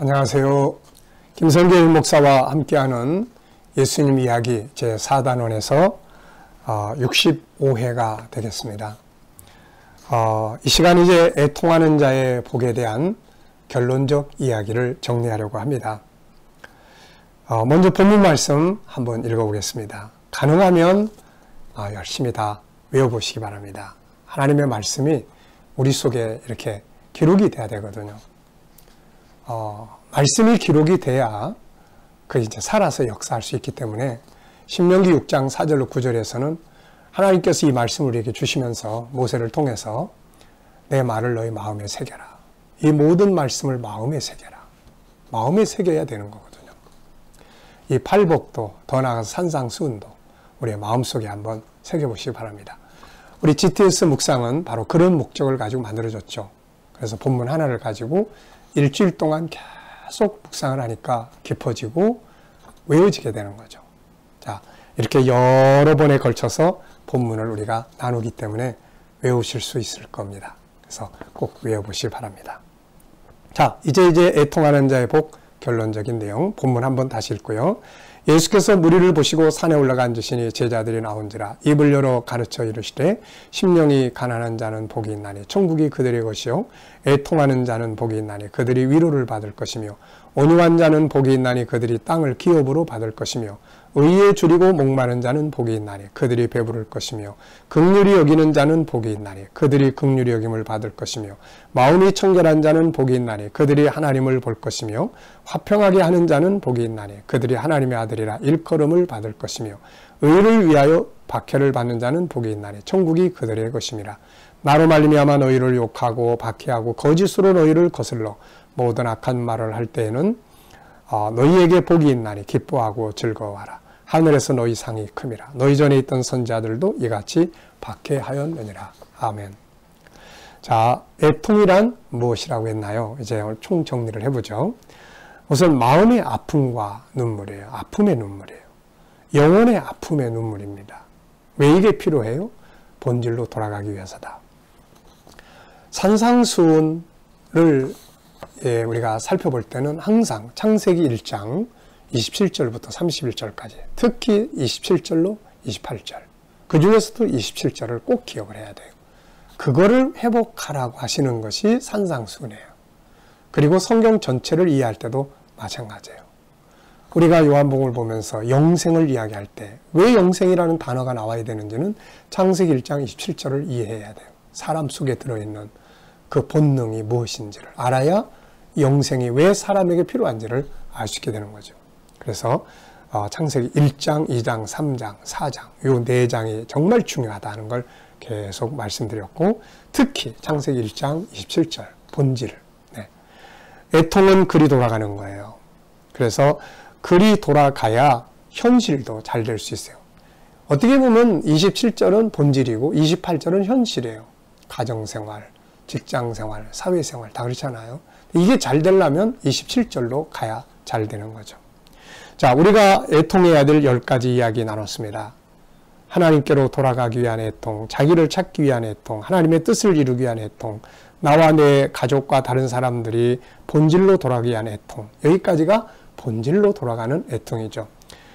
안녕하세요. 김성길 목사와 함께하는 예수님 이야기 제4단원에서 65회가 되겠습니다. 이 시간 이제 애통하는 자의 복에 대한 결론적 이야기를 정리하려고 합니다. 먼저 본문 말씀 한번 읽어보겠습니다. 가능하면 열심히 다 외워보시기 바랍니다. 하나님의 말씀이 우리 속에 이렇게 기록이 돼야 되거든요. 말씀이 기록이 돼야 그 이제 살아서 역사할 수 있기 때문에 신명기 6장 4절로 9절에서는 하나님께서 이 말씀을 우리에게 주시면서 모세를 통해서 내 말을 너희 마음에 새겨라. 이 모든 말씀을 마음에 새겨라. 마음에 새겨야 되는 거거든요. 이 팔복도 더 나아가서 산상수훈도 우리의 마음속에 한번 새겨보시기 바랍니다. 우리 GTS 묵상은 바로 그런 목적을 가지고 만들어졌죠. 그래서 본문 하나를 가지고 일주일 동안 계속 묵상을 하니까 깊어지고 외워지게 되는 거죠. 자, 이렇게 여러 번에 걸쳐서 본문을 우리가 나누기 때문에 외우실 수 있을 겁니다. 그래서 꼭 외워보시기 바랍니다. 자, 이제 애통하는 자의 복 결론적인 내용 본문 한번 다시 읽고요. 예수께서 무리를 보시고 산에 올라가 앉으시니 제자들이 나온지라 입을 열어 가르쳐 이르시되 심령이 가난한 자는 복이 있나니 천국이 그들의 것이요 애통하는 자는 복이 있나니 그들이 위로를 받을 것이며 온유한 자는 복이 있나니 그들이 땅을 기업으로 받을 것이며 의에 줄이고 목마른 자는 복이 있나니 그들이 배부를 것이며 긍휼히 여기는 자는 복이 있나니 그들이 긍휼히 여김을 받을 것이며 마음이 청결한 자는 복이 있나니 그들이 하나님을 볼 것이며 화평하게 하는 자는 복이 있나니 그들이 하나님의 아들이라 일컬음을 받을 것이며 의를 위하여 박해를 받는 자는 복이 있나니 천국이 그들의 것임이라. 나로 말미암아 너희를 욕하고 박해하고 거짓으로 너희를 거슬러 모든 악한 말을 할 때에는 너희에게 복이 있나니 기뻐하고 즐거워하라. 하늘에서 너희 상이 큼이라. 너희 전에 있던 선지자들도 이같이 박해하였느니라. 아멘. 자, 애통이란 무엇이라고 했나요? 이제 오늘 총 정리를 해보죠. 우선 마음의 아픔과 눈물이에요. 아픔의 눈물이에요. 영혼의 아픔의 눈물입니다. 왜 이게 필요해요? 본질로 돌아가기 위해서다. 산상수훈을 우리가 살펴볼 때는 항상 창세기 1장 27절부터 31절까지, 특히 27절로 28절, 그 중에서도 27절을 꼭 기억을 해야 돼요. 그거를 회복하라고 하시는 것이 산상수훈이에요. 그리고 성경 전체를 이해할 때도 마찬가지예요. 우리가 요한복음을 보면서 영생을 이야기할 때 왜 영생이라는 단어가 나와야 되는지는 창세기 1장 27절을 이해해야 돼요. 사람 속에 들어있는 그 본능이 무엇인지를 알아야 영생이 왜 사람에게 필요한지를 알 수 있게 되는 거죠. 그래서 창세기 1장, 2장, 3장, 4장 이 4장이 정말 중요하다는 걸 계속 말씀드렸고, 특히 창세기 1장 27절 본질, 애통은 글이 돌아가는 거예요. 그래서 글이 돌아가야 현실도 잘 될 수 있어요. 어떻게 보면 27절은 본질이고 28절은 현실이에요. 가정생활, 직장생활, 사회생활 다 그렇잖아요. 이게 잘 되려면 27절로 가야 잘 되는 거죠. 자, 우리가 애통해야 될 10가지 이야기 나눴습니다. 하나님께로 돌아가기 위한 애통, 자기를 찾기 위한 애통, 하나님의 뜻을 이루기 위한 애통, 나와 내 가족과 다른 사람들이 본질로 돌아가기 위한 애통, 여기까지가 본질로 돌아가는 애통이죠.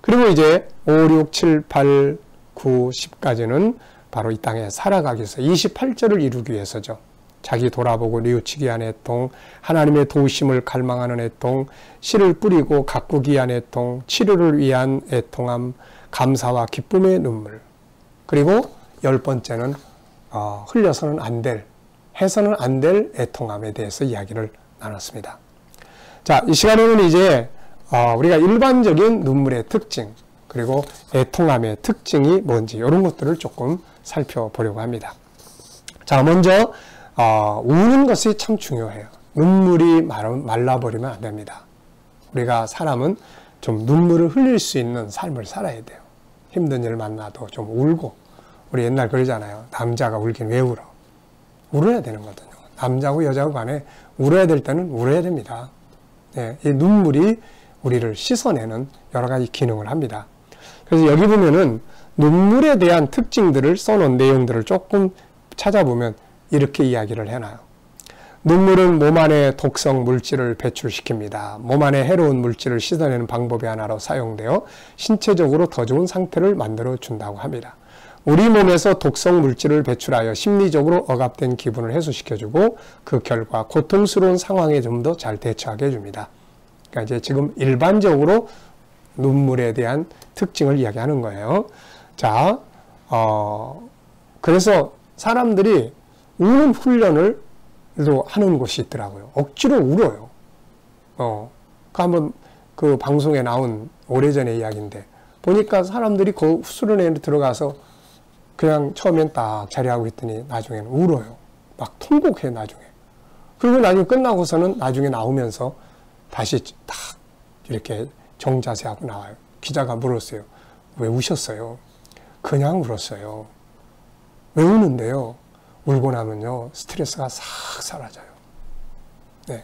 그리고 이제 5, 6, 7, 8, 9, 10까지는 바로 이 땅에 살아가기 위해서 28절을 이루기 위해서죠. 자기 돌아보고 뉘우치기 위한 애통, 하나님의 도우심을 갈망하는 애통, 씨를 뿌리고 가꾸기 위한 애통, 치료를 위한 애통함, 감사와 기쁨의 눈물. 그리고 10번째는 흘려서는 안 될, 해서는 안 될 애통함에 대해서 이야기를 나눴습니다. 자, 이 시간에는 이제 우리가 일반적인 눈물의 특징, 그리고 애통함의 특징이 뭔지 이런 것들을 조금 살펴보려고 합니다. 자, 먼저 우는 것이 참 중요해요. 눈물이 말라버리면 안 됩니다. 우리가 사람은 좀 눈물을 흘릴 수 있는 삶을 살아야 돼요. 힘든 일 만나도 좀 울고, 우리 옛날 그러잖아요. 남자가 울긴 왜 울어? 울어야 되는 거거든요. 남자고 여자고 간에 울어야 될 때는 울어야 됩니다. 이 눈물이 우리를 씻어내는 여러 가지 기능을 합니다. 그래서 여기 보면은 눈물에 대한 특징들을 써놓은 내용들을 조금 찾아보면 이렇게 이야기를 해놔요. 눈물은 몸 안에 독성 물질을 배출시킵니다. 몸 안에 해로운 물질을 씻어내는 방법의 하나로 사용되어 신체적으로 더 좋은 상태를 만들어 준다고 합니다. 우리 몸에서 독성 물질을 배출하여 심리적으로 억압된 기분을 해소시켜주고 그 결과 고통스러운 상황에 좀 더 잘 대처하게 해줍니다. 그러니까 이제 지금 일반적으로 눈물에 대한 특징을 이야기하는 거예요. 자, 그래서 사람들이 우는 훈련을 하는 곳이 있더라고요. 억지로 울어요. 그 한번 그 방송에 나온 오래전의 이야기인데 보니까 사람들이 그 수련회에 들어가서 그냥 처음엔 딱 자리하고 있더니 나중에는 울어요. 막 통곡해 나중에. 그리고 나중에 끝나고서는 나중에 나오면서 다시 딱 이렇게 정자세하고 나와요. 기자가 물었어요. 왜 우셨어요? 그냥 울었어요. 왜 우는데요? 울고 나면요 스트레스가 싹 사라져요. 네.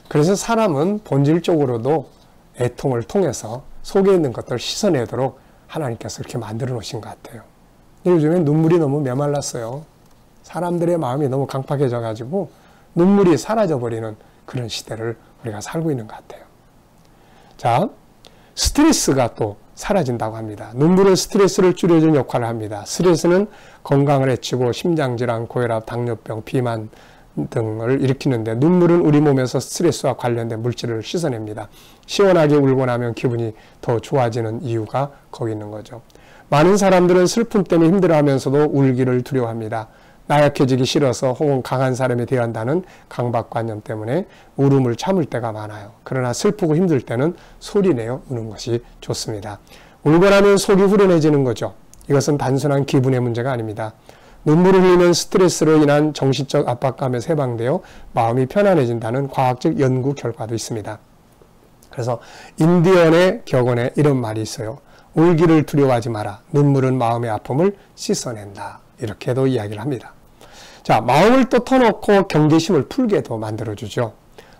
그래서 사람은 본질적으로도 애통을 통해서 속에 있는 것들을 씻어내도록 하나님께서 이렇게 만들어 놓으신 것 같아요. 요즘에 눈물이 너무 메말랐어요. 사람들의 마음이 너무 강팍해져 가지고 눈물이 사라져버리는 그런 시대를 우리가 살고 있는 것 같아요. 자, 스트레스가 또 사라진다고 합니다. 눈물은 스트레스를 줄여주는 역할을 합니다. 스트레스는 건강을 해치고 심장질환, 고혈압, 당뇨병, 비만 등을 일으키는데 눈물은 우리 몸에서 스트레스와 관련된 물질을 씻어냅니다. 시원하게 울고 나면 기분이 더 좋아지는 이유가 거기 있는 거죠. 많은 사람들은 슬픔 때문에 힘들어하면서도 울기를 두려워합니다. 나약해지기 싫어서 혹은 강한 사람이 되어야 한다는 강박관념 때문에 울음을 참을 때가 많아요. 그러나 슬프고 힘들 때는 소리내어 우는 것이 좋습니다. 울고 나면 속이 후련해지는 거죠. 이것은 단순한 기분의 문제가 아닙니다. 눈물을 흘리면 스트레스로 인한 정신적 압박감에서 해방되어 마음이 편안해진다는 과학적 연구 결과도 있습니다. 그래서 인디언의 격언에 이런 말이 있어요. 울기를 두려워하지 마라. 눈물은 마음의 아픔을 씻어낸다. 이렇게도 이야기를 합니다. 자, 마음을 또 터놓고 경계심을 풀게도 만들어주죠.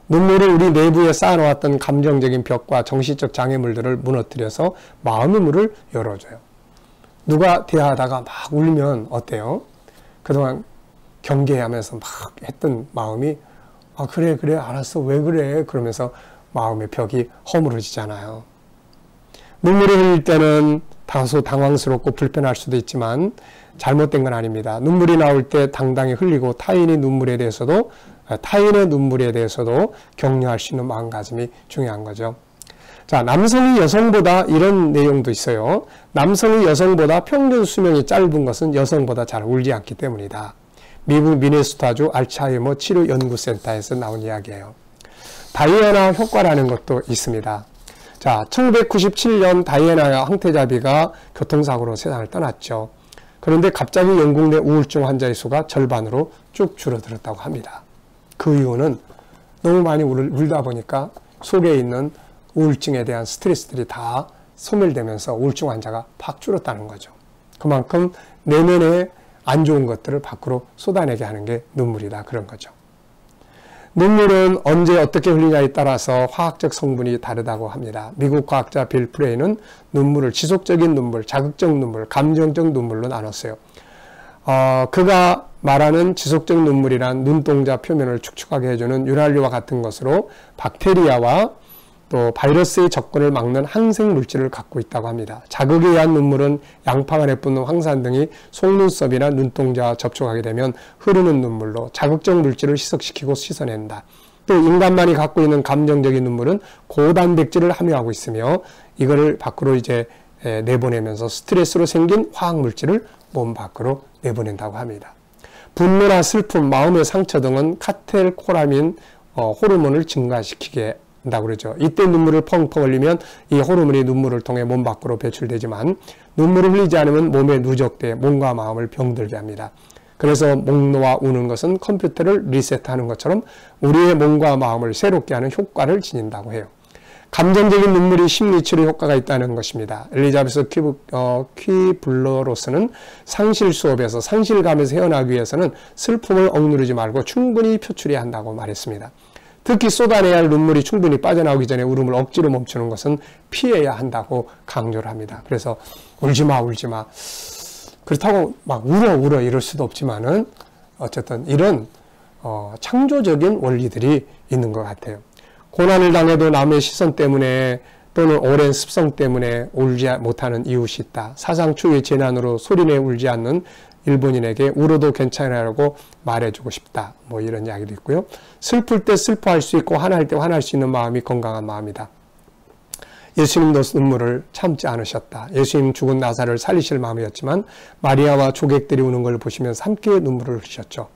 눈물은 우리 내부에 쌓아놓았던 감정적인 벽과 정신적 장애물들을 무너뜨려서 마음의 문을 열어줘요. 누가 대화하다가 막 울면 어때요? 그동안 경계하면서 막 했던 마음이 그래 알았어 왜 그래 그러면서 마음의 벽이 허물어지잖아요. 눈물을 흘릴 때는 다소 당황스럽고 불편할 수도 있지만 잘못된 건 아닙니다. 눈물이 나올 때 당당히 흘리고 타인의 눈물에 대해서도 격려할 수 있는 마음가짐이 중요한 거죠. 자, 남성이 여성보다 이런 내용도 있어요. 남성이 여성보다 평균 수명이 짧은 것은 여성보다 잘 울지 않기 때문이다. 미국 미네소타주 알츠하이머 치료연구센터에서 나온 이야기예요. 다이애나 효과라는 것도 있습니다. 자, 1997년 다이애나 황태자비가 교통사고로 세상을 떠났죠. 그런데 갑자기 영국 내 우울증 환자의 수가 절반으로 쭉 줄어들었다고 합니다. 그 이유는 너무 많이 울다 보니까 속에 있는 우울증에 대한 스트레스들이 다 소멸되면서 우울증 환자가 팍 줄었다는 거죠. 그만큼 내면에 안 좋은 것들을 밖으로 쏟아내게 하는 게 눈물이다 그런 거죠. 눈물은 언제 어떻게 흘리냐에 따라서 화학적 성분이 다르다고 합니다. 미국 과학자 빌 프레이는 눈물을 지속적인 눈물, 자극적 눈물, 감정적 눈물로 나눴어요. 그가 말하는 지속적 눈물이란 눈동자 표면을 축축하게 해주는 윤활유와 같은 것으로 박테리아와 또 바이러스의 접근을 막는 항생 물질을 갖고 있다고 합니다. 자극에 의한 눈물은 양파 안에 붙는 황산 등이 속눈썹이나 눈동자와 접촉하게 되면 흐르는 눈물로 자극적 물질을 희석시키고 씻어낸다. 또 인간만이 갖고 있는 감정적인 눈물은 고단백질을 함유하고 있으며 이거를 밖으로 이제 내보내면서 스트레스로 생긴 화학 물질을 몸 밖으로 내보낸다고 합니다. 분노나 슬픔, 마음의 상처 등은 카테콜아민 호르몬을 증가시키게 한다고 그러죠. 이때 눈물을 펑펑 흘리면 이 호르몬이 눈물을 통해 몸 밖으로 배출되지만 눈물을 흘리지 않으면 몸에 누적돼 몸과 마음을 병들게 합니다. 그래서 목 놓아 우는 것은 컴퓨터를 리셋하는 것처럼 우리의 몸과 마음을 새롭게 하는 효과를 지닌다고 해요. 감정적인 눈물이 심리치료 효과가 있다는 것입니다. 엘리자베스 퀴블러로스는 상실 수업에서 상실감에서 헤어나기 위해서는 슬픔을 억누르지 말고 충분히 표출해야 한다고 말했습니다. 특히 쏟아내야 할 눈물이 충분히 빠져나오기 전에 울음을 억지로 멈추는 것은 피해야 한다고 강조를 합니다. 그래서 울지마 울지마 그렇다고 막 울어 이럴 수도 없지만은 어쨌든 이런 창조적인 원리들이 있는 것 같아요. 고난을 당해도 남의 시선 때문에 또는 오랜 습성 때문에 울지 못하는 이웃이 있다. 사상추의 재난으로 소리내 울지 않는 일본인에게 울어도 괜찮아라고 말해주고 싶다. 뭐 이런 이야기도 있고요. 슬플 때 슬퍼할 수 있고 화날 때 화날 수 있는 마음이 건강한 마음이다. 예수님도 눈물을 참지 않으셨다. 예수님 죽은 나사를 살리실 마음이었지만 마리아와 조객들이 우는 걸 보시면서 함께 눈물을 흘리셨죠.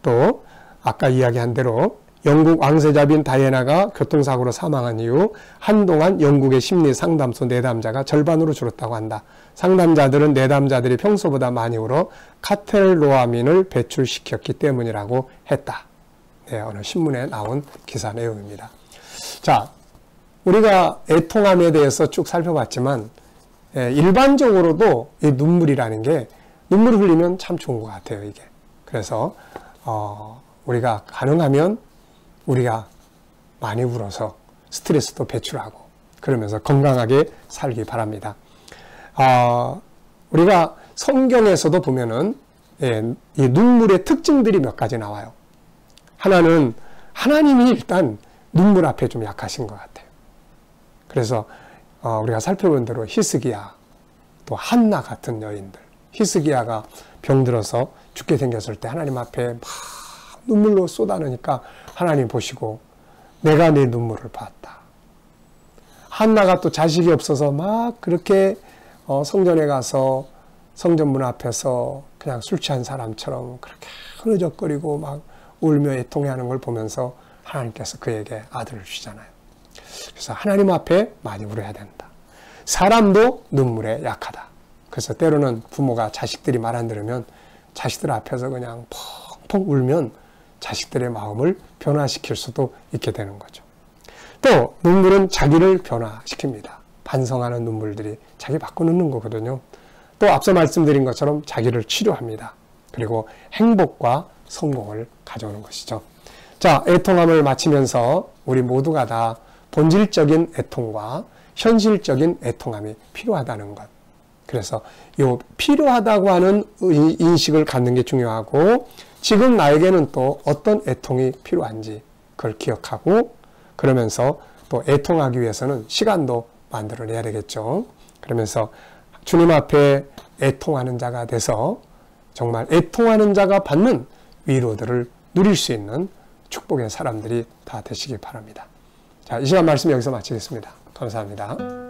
또 아까 이야기한 대로 영국 왕세자빈 다이애나가 교통사고로 사망한 이후 한동안 영국의 심리 상담소 내담자가 절반으로 줄었다고 한다. 상담자들은 내담자들이 평소보다 많이 울어 카텔로아민을 배출시켰기 때문이라고 했다. 네, 어느 신문에 나온 기사 내용입니다. 자, 우리가 애통함에 대해서 쭉 살펴봤지만 일반적으로도 이 눈물이라는 게 눈물을 흘리면 참 좋은 것 같아요. 이게. 그래서 우리가 가능하면 우리가 많이 울어서 스트레스도 배출하고 그러면서 건강하게 살기 바랍니다. 우리가 성경에서도 보면은 이 눈물의 특징들이 몇 가지 나와요. 하나는 하나님이 일단 눈물 앞에 좀 약하신 것 같아요. 그래서 우리가 살펴본 대로 히스기야, 또 한나 같은 여인들, 히스기야가 병들어서 죽게 생겼을 때 하나님 앞에 막 눈물로 쏟아내니까 하나님 보시고 내가 네 눈물을 봤다. 한나가 또 자식이 없어서 막 그렇게 성전에 가서 성전문 앞에서 그냥 술 취한 사람처럼 그렇게 흐느적거리고 막 울며 애통해하는 걸 보면서 하나님께서 그에게 아들을 주시잖아요. 그래서 하나님 앞에 많이 울어야 된다. 사람도 눈물에 약하다. 그래서 때로는 부모가 자식들이 말 안 들으면 자식들 앞에서 그냥 펑펑 울면 자식들의 마음을 변화시킬 수도 있게 되는 거죠. 또 눈물은 자기를 변화시킵니다. 반성하는 눈물들이 자기 바꿔놓는 거거든요. 또 앞서 말씀드린 것처럼 자기를 치료합니다. 그리고 행복과 성공을 가져오는 것이죠. 자, 애통함을 마치면서 우리 모두가 다 본질적인 애통과 현실적인 애통함이 필요하다는 것. 그래서 이 필요하다고 하는 인식을 갖는 게 중요하고 지금 나에게는 또 어떤 애통이 필요한지 그걸 기억하고 그러면서 또 애통하기 위해서는 시간도 만들어내야 되겠죠. 그러면서 주님 앞에 애통하는 자가 돼서 정말 애통하는 자가 받는 위로들을 누릴 수 있는 축복의 사람들이 다 되시기 바랍니다. 자, 이 시간 말씀 여기서 마치겠습니다. 감사합니다.